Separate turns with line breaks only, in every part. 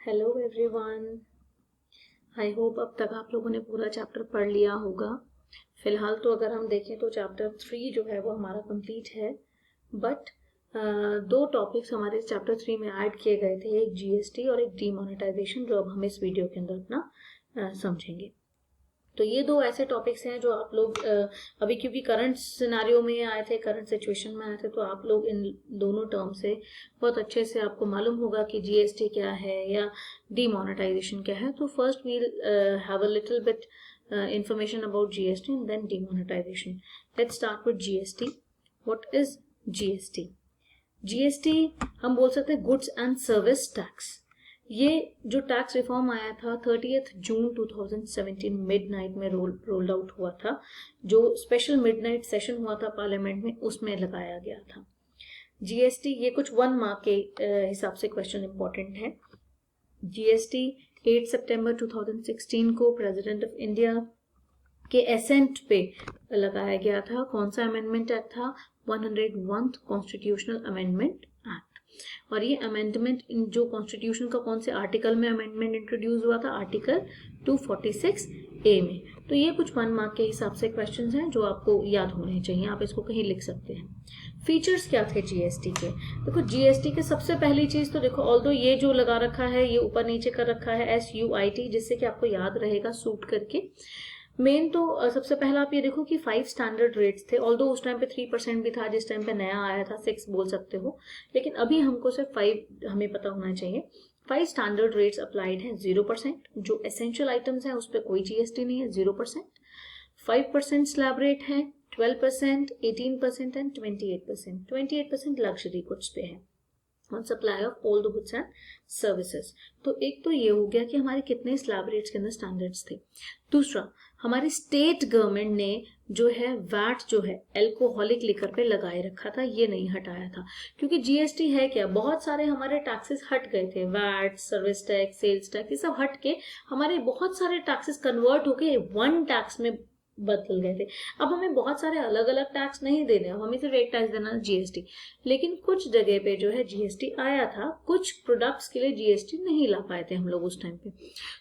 Hello everyone. I hope अब तक आप लोगों ने पूरा चैप्टर पढ़ लिया होगा। फिलहाल तो अगर हम देखें तो चैप्टर 3 जो है वो हमारा कंप्लीट है, बट दो टॉपिक्स हमारे चैप्टर 3 में ऐड किए गए थे, एक जीएसटी और एक डीमोनेटाइजेशन, जो अब हम इस वीडियो के अंदर अपना समझेंगे। तो ये दो ऐसे टॉपिक्स हैं जो आप लोग अभी क्योंकि करंट सिनारियो में आए थे, करंट सिचुएशन में आए थे, तो आप लोग इन दोनों टर्म से बहुत अच्छे से आपको मालूम होगा कि जीएसटी क्या है या डीमोनेटाइजेशन क्या है। तो first we'll have a little bit information about GST and then demonetization. Let's start with GST. What is GST? GST हम बोल सकते हैं गुड्स एंड सर्विस टैक्स। ये जो टैक्स रिफॉर्म आया था 30 जून 2017 मिडनाइट में रोल्ड आउट हुआ था, जो स्पेशल मिडनाइट सेशन हुआ था पार्लियामेंट में, उसमें लगाया गया था। जीएसटी ये कुछ 1 मार्क के हिसाब से क्वेश्चन इंपॉर्टेंट है। जीएसटी 8 सितंबर 2016 को प्रेसिडेंट ऑफ इंडिया के एसेंट पे लगाया गया था। कौन सा अमेंडमेंट एक्ट था? 101th constitutional amendment act. और ये अमेंडमेंट जो कॉन्स्टिट्यूशन का कौन से आर्टिकल में अमेंडमेंट इंट्रोड्यूस हुआ था? आर्टिकल 246A में। तो ये कुछ 1 मार्क के हिसाब से क्वेश्चंस हैं जो आपको याद होने चाहिए, आप इसको कहीं लिख सकते हैं। फीचर्स क्या थे जीएसटी के? देखो जीएसटी के सबसे पहली चीज तो देखो, ऑल्दो ये जो लगा रखा है ये ऊपर नीचे कर रखा है SUIT, जिससे कि आपको याद रहेगा सूट करके। मेन तो सबसे पहला आप ये देखो कि 5 स्टैंडर्ड रेट्स थे, ऑल्दो उस टाइम पे 3% भी था, जिस टाइम पे नया आया था 6 बोल सकते हो, लेकिन अभी हमको सिर्फ 5 हमें पता होना चाहिए। 5 स्टैंडर्ड रेट्स अप्लाइड हैं। 0%, जो एसेंशियल आइटम्स हैं उस पर कोई जीएसटी नहीं है, 0%। 5% स्लैब रेट है, 12%, 18% एंड 28%। 28% लग्जरी गुड्स पे है on supply of all the goods and services. तो एक तो ये हो गया कि हमारे कितने स्लैब रेट्स के अंदर स्टैंडर्ड्स थे। दूसरा, हमारी स्टेट गवर्नमेंट ने जो है वैट जो है एल्कोहलिक लिकर पे लगाए रखा था, ये नहीं हटाया था। क्योंकि जीएसटी है क्या, बहुत सारे हमारे टैक्सेस हट गए थे, VAT, service tax, sales tax, ये सब हट के हमारे बहुत सारे टैक्सेस कन्वर्ट होके वन टैक्स में बदल गए थे। अब हमें बहुत सारे अलग अलग टैक्स नहीं देने, अब हमें सिर्फ एक टैक्स देना जीएसटी। लेकिन कुछ जगह पे जो है जीएसटी आया था, कुछ प्रोडक्ट्स के लिए जीएसटी नहीं ला पाए थे हम लोग उस टाइम पे।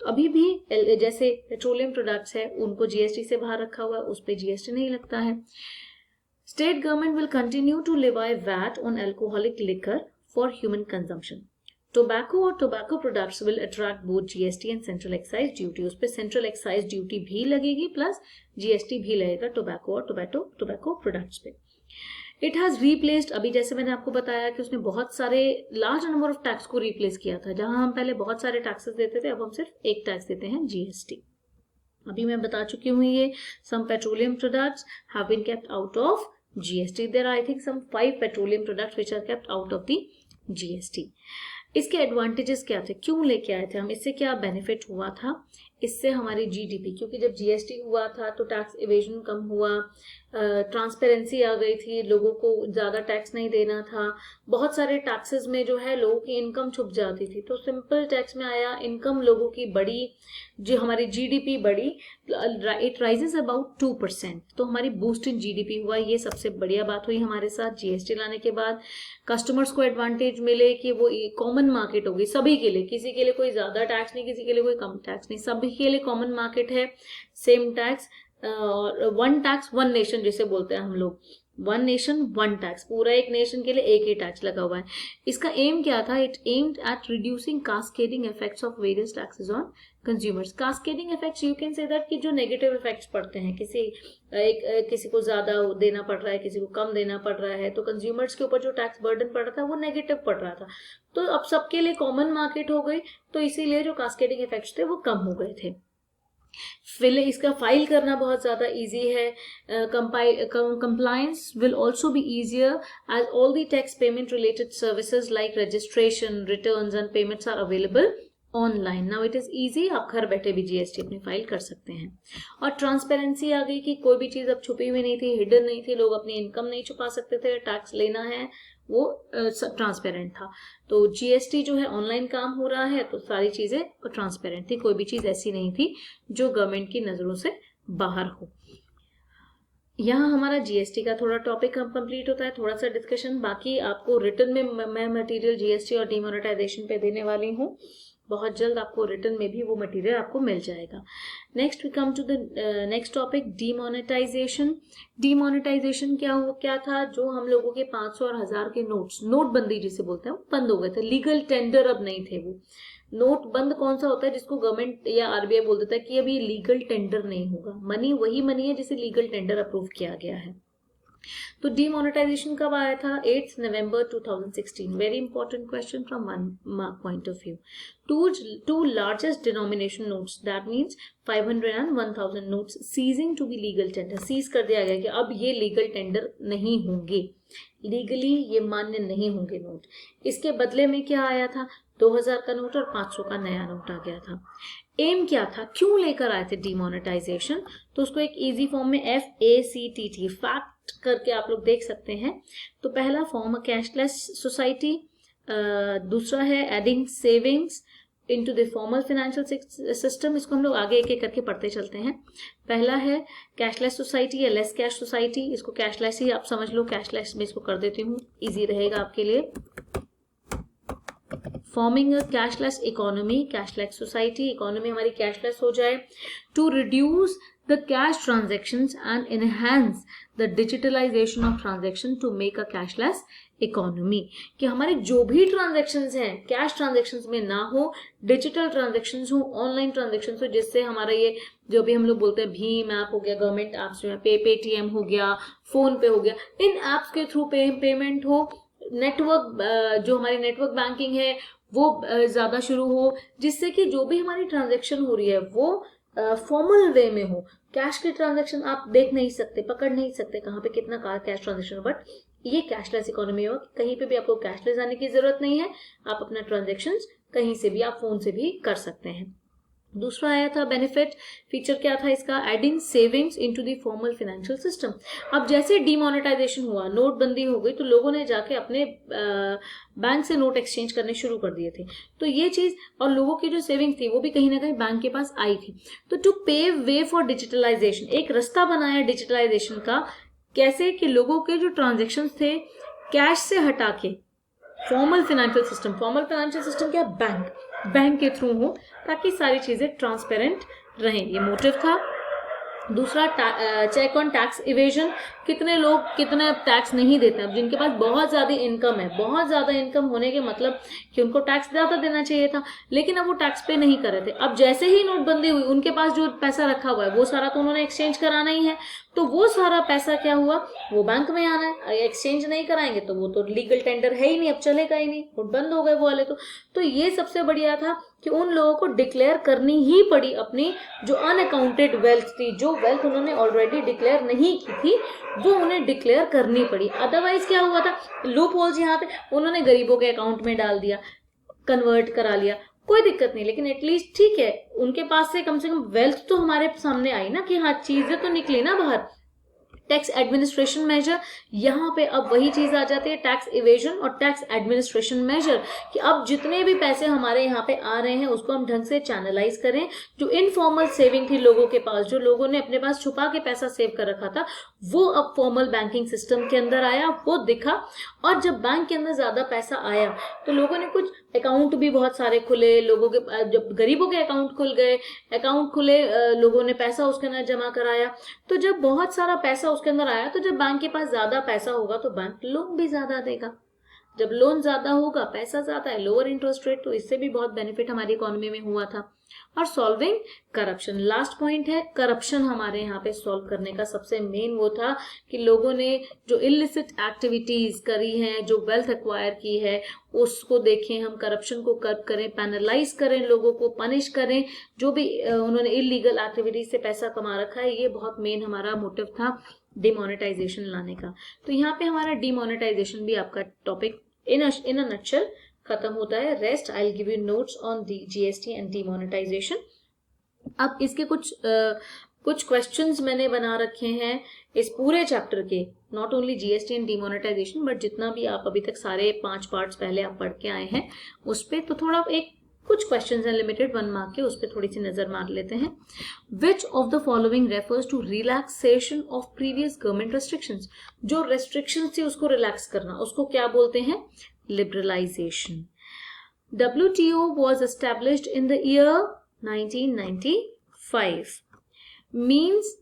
तो अभी भी जैसे पेट्रोलियम प्रोडक्ट्स है उनको जीएसटी से बाहर रखा हुआ है, उस पर जीएसटी नहीं लगता है। State government will continue to levy VAT on alcoholic liquor for human consumption. Tobacco और tobacco products will attract both GST and central excise duty. उस पर सेंट्रल एक्साइज ड्यूटी भी लगेगी प्लस जीएसटी भी लगेगा टोबैको और टोबैको प्रोडक्ट्स पे। It has replaced, अभी जैसे मैंने आपको बताया कि उसने बहुत सारे लार्ज नंबर ऑफ टैक्स को रिप्लेस किया था। जहां हम पहले बहुत सारे टैक्सेस देते थे, अब हम सिर्फ एक टैक्स देते हैं, जीएसटी। अभी मैं बता चुकी हूँ ये some petroleum products have been kept out of GST. There are I think some 5 petroleum products which are kept out of the GST. इसके एडवांटेजेस क्या थे, क्यों लेके आए थे हम, इससे क्या बेनिफिट हुआ था? इससे हमारी जीडीपी, क्योंकि जब जीएसटी हुआ था तो टैक्स इवेजन कम हुआ, ट्रांसपेरेंसी आ गई थी, लोगों को ज्यादा टैक्स नहीं देना था। बहुत सारे टैक्सेस में जो है लोगों की इनकम छुप जाती थी, तो सिंपल टैक्स में आया, इनकम लोगों की बढ़ी, जो हमारी जीडीपी बढ़ी, इट राइजेस अबाउट 2%। तो हमारी बूस्ट इन जीडीपी हुआ, ये सबसे बढ़िया बात हुई हमारे साथ। जीएसटी लाने के बाद कस्टमर्स को एडवांटेज मिले कि वो कॉमन मार्केट होगी सभी के लिए, किसी के लिए कोई ज्यादा टैक्स नहीं, किसी के लिए कोई कम टैक्स नहीं, सभी के लिए कॉमन मार्केट है, सेम टैक्स, और 1 टैक्स 1 नेशन जिसे बोलते हैं हम लोग, 1 नेशन 1 टैक्स, पूरा एक नेशन के लिए एक ही टैक्स लगा हुआ है। इसका एम क्या था? It aimed at reducing cascading effects of various taxes on consumers. Cascading effects, you can say that कि जो नेगेटिव इफेक्ट्स पड़ते हैं, किसी को ज्यादा देना पड़ रहा है, किसी को कम देना पड़ रहा है, तो कंज्यूमर्स के ऊपर जो टैक्स बर्डन पड़ रहा था वो नेगेटिव पड़ रहा था। तो अब सबके लिए कॉमन मार्केट हो गई, तो इसीलिए जो कास्केडिंग इफेक्ट्स थे वो कम हो गए थे। फिर इसका फाइल करना बहुत ज्यादा इजी है। compliance will also be easier as all the tax payment related services like registration, returns and payments are available online. Now it is easy, आप घर बैठे भी जीएसटी अपनी फाइल कर सकते हैं। और ट्रांसपेरेंसी आ गई कि कोई भी चीज अब छुपी हुई नहीं थी, हिडन नहीं थी, लोग अपनी इनकम नहीं छुपा सकते थे, टैक्स लेना है वो ट्रांसपेरेंट था। तो जीएसटी जो है ऑनलाइन काम हो रहा है, तो सारी चीजें ट्रांसपेरेंट थी, कोई भी चीज ऐसी नहीं थी जो गवर्नमेंट की नजरों से बाहर हो। यहाँ हमारा जीएसटी का थोड़ा टॉपिक कंप्लीट होता है, थोड़ा सा डिस्कशन। बाकी आपको रिटर्न में मैं मटेरियल जीएसटी और डीमोनेटाइजेशन पे देने वाली हूँ, बहुत जल्द आपको रिटर्न में भी वो मटेरियल आपको मिल जाएगा। Next we come to the next topic, demonetisation. Demonetisation क्या था, जो हम लोगों के 500 और 1000 के नोट्स, नोटबंदी जिसे बोलते हैं, वो बंद हो गए थे। लीगल टेंडर अब नहीं थे वो। नोट बंद कौन सा होता है, जिसको गवर्नमेंट या आरबीआई बोल देता है कि अब ये लीगल टेंडर नहीं होगा। मनी वही मनी है जिसे लीगल टेंडर अप्रूव किया गया है। तो डीमोनेटाइजेशन कब आया था? 8 नवंबर 2016। Very important question from one mark point of view. Two largest denomination notes, that means 500 and 1000 notes ceasing to be legal tender. Cease कर दिया गया कि अब ये लीगल टेंडर नहीं होंगे, लीगली ये मान्य नहीं होंगे नोट। इसके बदले में क्या आया था? 2000 का नोट और 500 का नया नोट आ गया था। एम क्या था, क्यों लेकर आए थे डीमोनेटाइजेशन? तो उसको एक इजी फॉर्म में FACT फैक्ट करके आप लोग देख सकते हैं। तो पहला फॉर्म कैशलेस सोसाइटी, दूसरा है adding savings into the formal financial system. इसको हम लोग आगे एक एक करके पढ़ते चलते हैं। पहला है कैशलेस सोसाइटी या लेस कैश सोसाइटी। इसको कैशलेस ही आप समझ लो, कैशलेस में इसको कर देती हूँ, इजी रहेगा आपके लिए। Forming a cashless economy, cashless society, economy हमारी कैशलेस हो जाए। To reduce the cash transactions and enhance the digitalisation of transaction to make a cashless economy, कि हमारे जो भी ट्रांजेक्शन्स हैं कैश ट्रांजेक्शन्स में ना हो, डिजिटल ट्रांजेक्शन्स हो, ऑनलाइन ट्रांजेक्शन्स हो, जिससे हमारा ये जो भी हम लोग बोलते हैं भीम ऐप हो गया, गवर्नमेंट ऐप्स जो है, पेटीएम हो गया, फोन पे हो गया, इन ऐप्स के थ्रू पेमेंट हो। नेटवर्क जो हमारी नेटवर्क बैंकिंग है वो ज्यादा शुरू हो, जिससे कि जो भी हमारी ट्रांजेक्शन हो रही है वो फॉर्मल वे में हो। कैश के ट्रांजेक्शन आप देख नहीं सकते, पकड़ नहीं सकते कहाँ पे कितना कैश ट्रांजेक्शन हो, बट ये कैशलेस इकोनॉमी हो, कहीं पे भी आपको कैशलेस आने की जरूरत नहीं है, आप अपना ट्रांजेक्शन कहीं से भी, आप फोन से भी कर सकते हैं। दूसरा आया था बेनिफिट, फीचर क्या था इसका? Adding savings into the formal financial system. अब जैसे डीमोनेटाइजेशन हुआ, नोटबंदी हो गई, तो लोगों ने जाके अपने बैंक से नोट एक्सचेंज करने शुरू कर दिए थे। तो ये चीज, और लोगों की जो सेविंग थी वो भी कहीं ना कहीं बैंक के पास आई थी। तो to pave way for digitalisation, एक रास्ता बनाया डिजिटलाइजेशन का। कैसे कि लोगों के जो ट्रांजेक्शन थे कैश से हटा के formal financial system, formal financial system क्या? बैंक के थ्रू हो, ताकि सारी चीजें ट्रांसपेरेंट रहें, ये मोटिव था। दूसरा चेक ऑन टैक्स इवेजन, कितने लोग कितना टैक्स नहीं देते। अब जिनके पास बहुत ज्यादा इनकम है, बहुत ज्यादा इनकम होने के मतलब कि उनको टैक्स ज्यादा देना चाहिए था, लेकिन अब वो टैक्स पे नहीं कर रहे थे। अब जैसे ही नोटबंदी हुई, उनके पास जो पैसा रखा हुआ है वो सारा तो उन्होंने एक्सचेंज कराना ही है, तो वो सारा पैसा क्या हुआ, वो बैंक में आना है। एक्सचेंज नहीं कराएंगे तो वो तो लीगल टेंडर है ही नहीं, अब चलेगा ही नहीं, बंद हो गए वो वाले। तो ये सबसे बढ़िया था कि उन लोगों को डिक्लेयर करनी ही पड़ी अपनी जो अनअकाउंटेड वेल्थ थी, जो वेल्थ उन्होंने ऑलरेडी डिक्लेयर नहीं की थी वो उन्हें डिक्लेयर करनी पड़ी। अदरवाइज क्या हुआ था, लूप होल्स यहाँ पे उन्होंने गरीबों के अकाउंट में डाल दिया, कन्वर्ट करा लिया, कोई दिक्कत नहीं, लेकिन एटलीस्ट ठीक है, उनके पास से कम वेल्थ तो हमारे सामने आई ना, कि हाँ चीजें तो निकली ना बाहर। टैक्स एडमिनिस्ट्रेशन मेजर, यहाँ पे अब वही चीज आ जाती है, टैक्स इवेजन और टैक्स एडमिनिस्ट्रेशन मेजर, कि अब जितने भी पैसे हमारे यहाँ पे आ रहे हैं उसको हम ढंग से चैनलाइज करें। जो इनफॉर्मल सेविंग थी लोगों के पास, जो लोगों ने अपने पास छुपा के पैसा सेव कर रखा था, वो अब फॉर्मल बैंकिंग सिस्टम के अंदर आया, वो दिखा। और जब बैंक के अंदर ज्यादा पैसा आया तो लोगों ने कुछ अकाउंट भी बहुत सारे खुले, लोगों के जब गरीबों के अकाउंट खुल गए, अकाउंट खुले, लोगों ने पैसा उसके अंदर जमा कराया। तो जब बहुत सारा पैसा उसके अंदर आया, तो जब बैंक के पास ज्यादा पैसा होगा तो बैंक लोन भी ज्यादा देगा। जब लोन ज्यादा होगा, पैसा ज्यादा है, लोअर इंटरेस्ट रेट, तो इससे भी बहुत बेनिफिट हमारी इकोनॉमी में हुआ था। और सॉल्विंग करप्शन, लास्ट पॉइंट है करप्शन। हमारे यहाँ पे सॉल्व करने का सबसे मेन वो था कि लोगों ने जो इलिसिट एक्टिविटीज करी हैं, जो वेल्थ एक्वायर की है, उसको देखें हम, करप्शन को कर्ब करें, पैनलाइज करें, लोगों को पनिश करें, जो भी उन्होंने इलीगल एक्टिविटीज से पैसा कमा रखा है। ये बहुत मेन हमारा मोटिव था डिमोनेटाइजेशन लाने का। तो यहाँ पे हमारा डिमोनेटाइजेशन भी आपका टॉपिक इन अ नटशेल खत्म होता है। Rest I will give you notes on the GST and demonetisation. अब इसके कुछ क्वेश्चंस मैंने बना रखे हैं इस पूरे चैप्टर के, not only GST and demonetisation, but जितना भी आप अभी तक सारे 5 पार्ट्स पहले आप पढ़ के आए हैं उस पे, तो थोड़ा कुछ क्वेश्चंस हैं लिमिटेड 1 मार्क के, उस पर थोड़ी सी नजर मार लेते हैं। Which of the following refers to relaxation of previous government restrictions? जो रेस्ट्रिक्शंस थी उसको रिलैक्स करना, उसको क्या बोलते हैं? Liberalisation. WTO was established in the year 1995. Means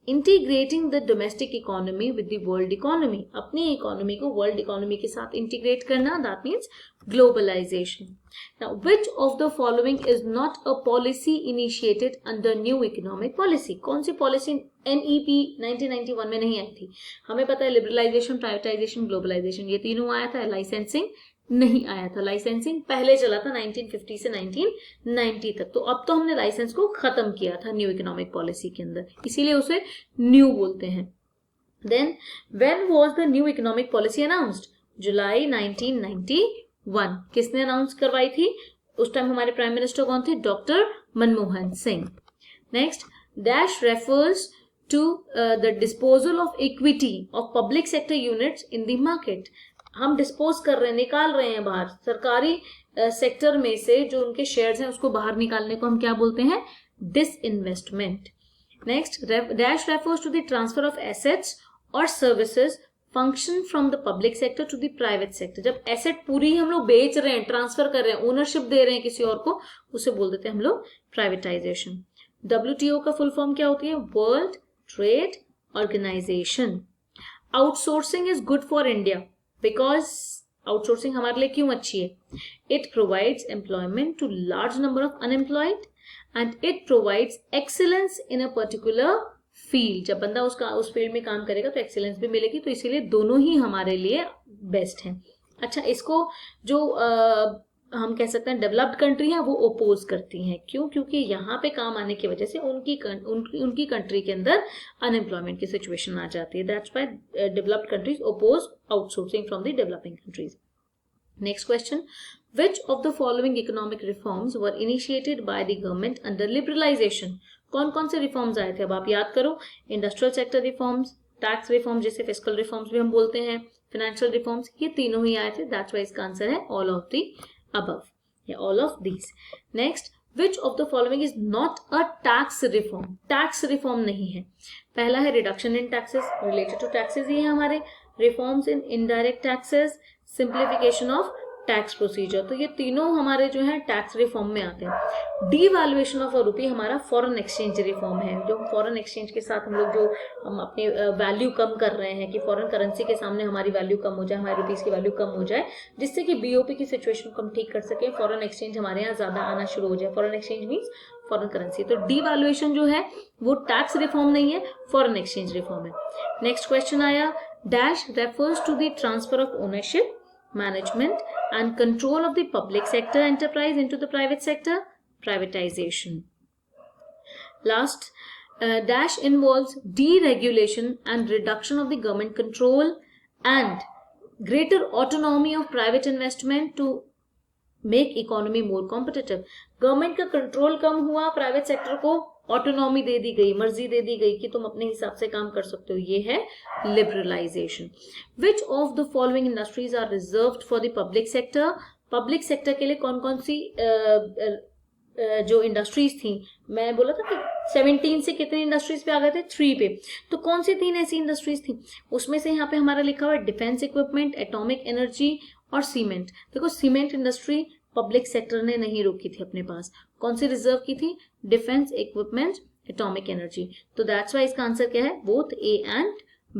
integrating the domestic economy with the world economy. अपनी economy को world economy के साथ integrate करना, that means globalization. Now, which of the following is not a policy initiated under new economic policy? कौन सी policy NEP 1991 में नहीं आई थी? हमें पता है liberalization, privatization, globalization, ये तीनों आया था. licensing नहीं आया था. लाइसेंसिंग पहले चला था 1950 से 1990 तक. तो अब तो हमने लाइसेंस को खत्म किया था न्यू इकोनॉमिक पॉलिसी के अंदर, इसीलिए उसे न्यू बोलते हैं. Then when was the new economic policy announced? जुलाई 1991. किसने अनाउंस करवाई थी? उस टाइम हमारे प्राइम मिनिस्टर कौन थे? Doctor Manmohan Singh. Next, dash refers to the disposal of equity of public sector units in the market. हम डिस्पोज कर रहे हैं, निकाल रहे हैं बाहर, सरकारी सेक्टर में से जो उनके शेयर्स हैं उसको बाहर निकालने को हम क्या बोलते हैं? Disinvestment. Next, dash refers to the transfer of assets और services function from the public sector to the private sector. जब एसेट पूरी हम लोग बेच रहे हैं, ट्रांसफर कर रहे हैं, ओनरशिप दे रहे हैं किसी और को, उसे बोल देते हैं हम लोग प्राइवेटाइजेशन. WTO का फुल फॉर्म क्या होती है? World trade organisation. Outsourcing is good for India because outsourcing हमारे लिए क्यों अच्छी है? It provides employment to large number of unemployed and it provides excellence in a particular field. जब बंदा उस फील्ड में काम करेगा तो एक्सीलेंस भी मिलेगी. तो इसीलिए दोनों ही हमारे लिए बेस्ट हैं. अच्छा, इसको जो हम कह सकते हैं डेवलप्ड कंट्री है वो ओपोज करती हैं. क्यों? क्योंकि यहाँ पे काम आने की वजह से उनकी कंट्री के अंदर अनएम्प्लॉयमेंट की सिचुएशन आ जाती है. That's why developed countries oppose outsourcing from the developing countries. Next question, which of the following economic reforms were initiated by the government under liberalisation? कौन कौन से रिफॉर्म्स आए थे? अब आप याद करो. Industrial sector reforms, tax reforms जिसे फिस्कल रिफॉर्म्स भी हम बोलते हैं, फाइनेंशियल रिफॉर्म्स, ये तीनों ही आए थे. दैट्स व्हाई इसका आंसर है all of the above. Yeah, all of these. Next, which of the following is not a tax reform? Tax reform नहीं है. पहला है reduction in taxes, related to taxes ये है हमारे. Reforms in indirect taxes, simplification of tax procedure. तो ये तीनों हमारे जो है टैक्स रिफॉर्म में आते हैं. डीवैल्यूएशन ऑफ अ रुपी हमारा फॉरेन एक्सचेंज रिफॉर्म है. जो फॉरेन एक्सचेंज के साथ हम लोग जो हम अपनी वैल्यू कम कर रहे हैं कि फॉरेन करेंसी के सामने हमारी वैल्यू कम हो जाए, हमारी रुपीस की वैल्यू कम हो जाए, जिससे कि बीओपी की सिचुएशन को हम ठीक कर सके, फॉरेन एक्सचेंज हमारे यहाँ ज्यादा आना शुरू हो जाए. Foreign exchange means foreign currency. तो डीवैल्यूएशन जो है वो टैक्स रिफॉर्म नहीं है, फॉरेन एक्सचेंज रिफॉर्म है. नेक्स्ट क्वेश्चन आया, dash refers to the transfer of ownership, management and control of the public sector enterprise into the private sector, privatization. Last, dash involves deregulation and reduction of the government control and greater autonomy of private investment to make economy more competitive. Government का control कम हुआ, private sector को autonomy दे दी गई, मर्जी दे दी गई कि तुम अपने हिसाब से काम कर सकते हो. ये है liberalisation. Which of the following industries are reserved for the public sector? Public sector के लिए कौन कौन सी जो इंडस्ट्रीज थी, मैं बोला था कि 17 से कितनी इंडस्ट्रीज पे आ गए थे? 3 पे. तो कौन सी 3 ऐसी इंडस्ट्रीज थी? उसमें से यहाँ पे हमारा लिखा हुआ है डिफेंस इक्विपमेंट, एटॉमिक एनर्जी और सीमेंट. देखो, सीमेंट इंडस्ट्री पब्लिक सेक्टर ने नहीं रोकी थी अपने पास. कौन सी रिजर्व की थी? Defence equipment, atomic energy. तो दैट्स वाई इसका आंसर क्या है? Both A and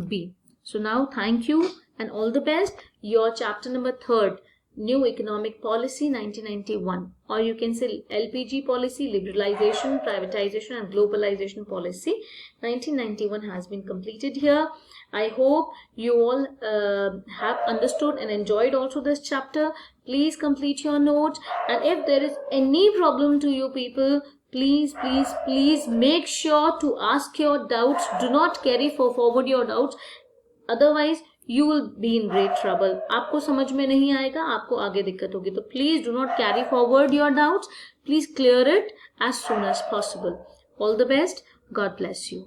B. So now thank you and all the best. Your chapter number 3, New Economic Policy 1991, or you can say LPG policy, liberalization, privatization and globalization policy 1991 has been completed here. I hope you all have understood and enjoyed also this chapter. Please complete your notes, and if there is any problem to you people, please make sure to ask your doubts. Do not carry forward your doubts, otherwise you will be in great trouble. आपको समझ में नहीं आएगा, आपको आगे दिक्कत होगी. तो please do not carry forward your doubts. Please clear it as soon as possible. All the best. God bless you.